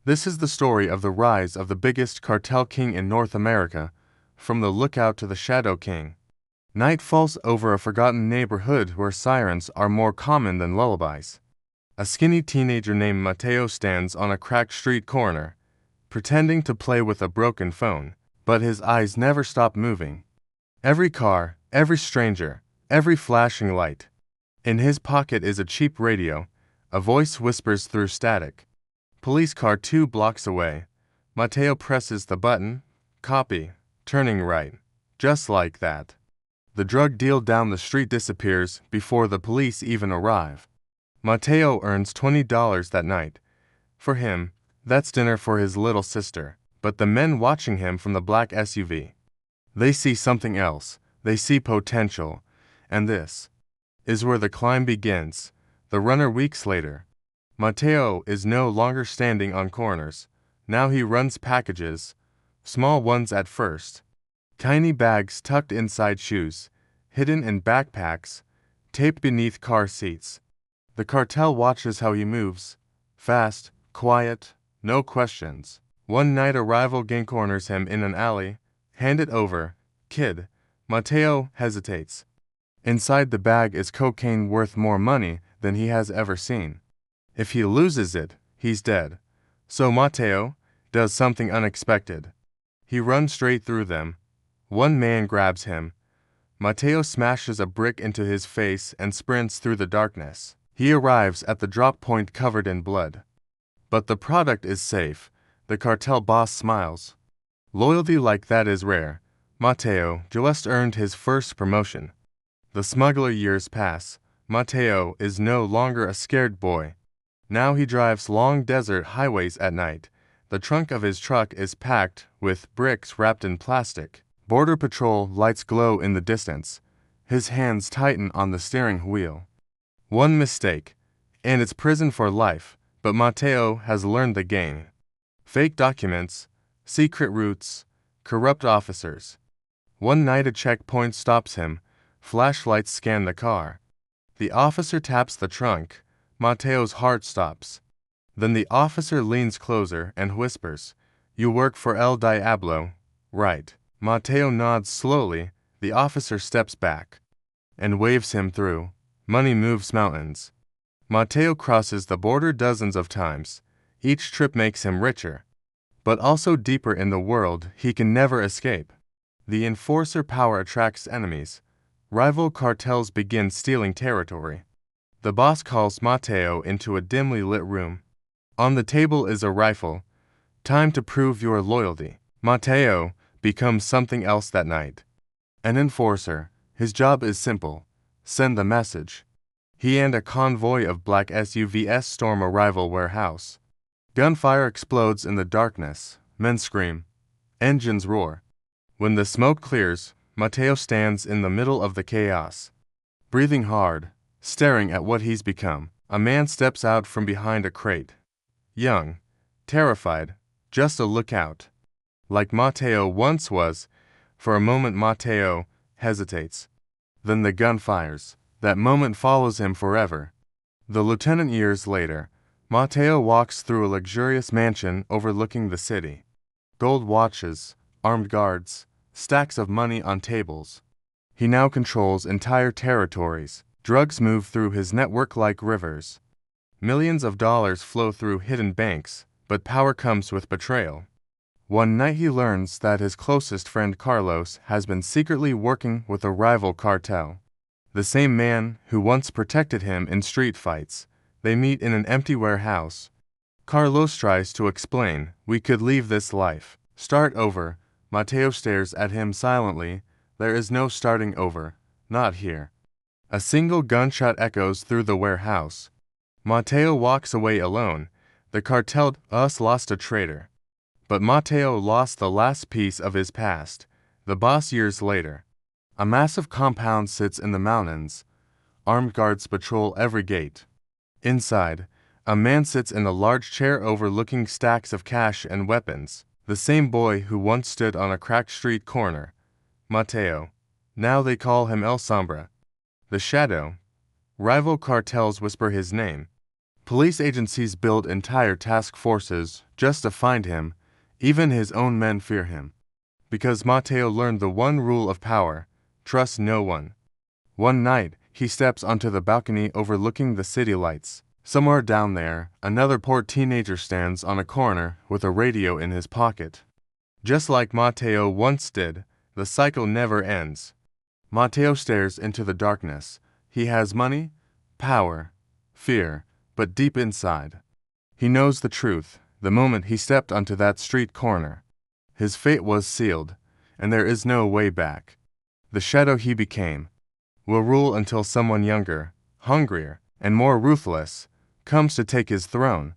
This is the story of the rise of the biggest cartel king in North America, from the lookout to the Shadow King. Night falls over a forgotten neighborhood where sirens are more common than lullabies. A skinny teenager named Mateo stands on a cracked street corner, pretending to play with a broken phone, but his eyes never stop moving. Every car, every stranger, every flashing light. In his pocket is a cheap radio. A voice whispers through static. Police car 2 blocks away. Mateo presses the button. Copy. Turning right. Just like that. The drug deal down the street disappears before the police even arrive. Mateo earns $20 that night. For him, that's dinner for his little sister. But the men watching him from the black SUV, they see something else. They see potential. And this is where the climb begins. The runner weeks later. Mateo is no longer standing on corners. Now he runs packages. Small ones at first. Tiny bags tucked inside shoes, hidden in backpacks, taped beneath car seats. The cartel watches how he moves. Fast, quiet, no questions. One night a rival gang corners him in an alley. Hand it over, kid. Mateo hesitates. Inside the bag is cocaine worth more money than he has ever seen. If he loses it, he's dead. So Mateo does something unexpected. He runs straight through them. One man grabs him. Mateo smashes a brick into his face and sprints through the darkness. He arrives at the drop point covered in blood. But the product is safe. The cartel boss smiles. Loyalty like that is rare. Mateo just earned his first promotion. The smuggler years pass. Mateo is no longer a scared boy. Now he drives long desert highways at night. The trunk of his truck is packed with bricks wrapped in plastic. Border Patrol lights glow in the distance. His hands tighten on the steering wheel. One mistake, and it's prison for life, but Mateo has learned the game. Fake documents, secret routes, corrupt officers. One night a checkpoint stops him. Flashlights scan the car. The officer taps the trunk. Mateo's heart stops. Then the officer leans closer and whispers, "You work for El Diablo, right?" Mateo nods slowly. The officer steps back and waves him through. Money moves mountains. Mateo crosses the border dozens of times. Each trip makes him richer, but also deeper in the world he can never escape. The enforcer power attracts enemies. Rival cartels begin stealing territory. The boss calls Mateo into a dimly lit room. On the table is a rifle. Time to prove your loyalty. Mateo becomes something else that night. An enforcer. His job is simple. Send the message. He and a convoy of black SUVs storm a rival warehouse. Gunfire explodes in the darkness. Men scream. Engines roar. When the smoke clears, Mateo stands in the middle of the chaos. Breathing hard, staring at what he's become. A man steps out from behind a crate. Young, terrified, just a lookout. Like Mateo once was. For a moment Mateo hesitates. Then the gun fires. That moment follows him forever. The lieutenant years later, Mateo walks through a luxurious mansion overlooking the city. Gold watches, armed guards, stacks of money on tables. He now controls entire territories. Drugs move through his network like rivers. Millions of dollars flow through hidden banks, but power comes with betrayal. One night he learns that his closest friend Carlos has been secretly working with a rival cartel. The same man who once protected him in street fights. They meet in an empty warehouse. Carlos tries to explain, "We could leave this life. Start over." Mateo stares at him silently. There is no starting over. Not here. A single gunshot echoes through the warehouse. Mateo walks away alone. The cartel lost a traitor. But Mateo lost the last piece of his past. The boss years later. A massive compound sits in the mountains. Armed guards patrol every gate. Inside, a man sits in a large chair overlooking stacks of cash and weapons. The same boy who once stood on a cracked street corner. Mateo. Now they call him El Sombra. The Shadow. Rival cartels whisper his name. Police agencies build entire task forces just to find him. Even his own men fear him. Because Mateo learned the one rule of power: trust no one. One night, he steps onto the balcony overlooking the city lights. Somewhere down there, another poor teenager stands on a corner with a radio in his pocket. Just like Mateo once did, the cycle never ends. Mateo stares into the darkness. He has money, power, fear, but deep inside, he knows the truth. The moment he stepped onto that street corner, his fate was sealed, and there is no way back. The shadow he became will rule until someone younger, hungrier, and more ruthless comes to take his throne.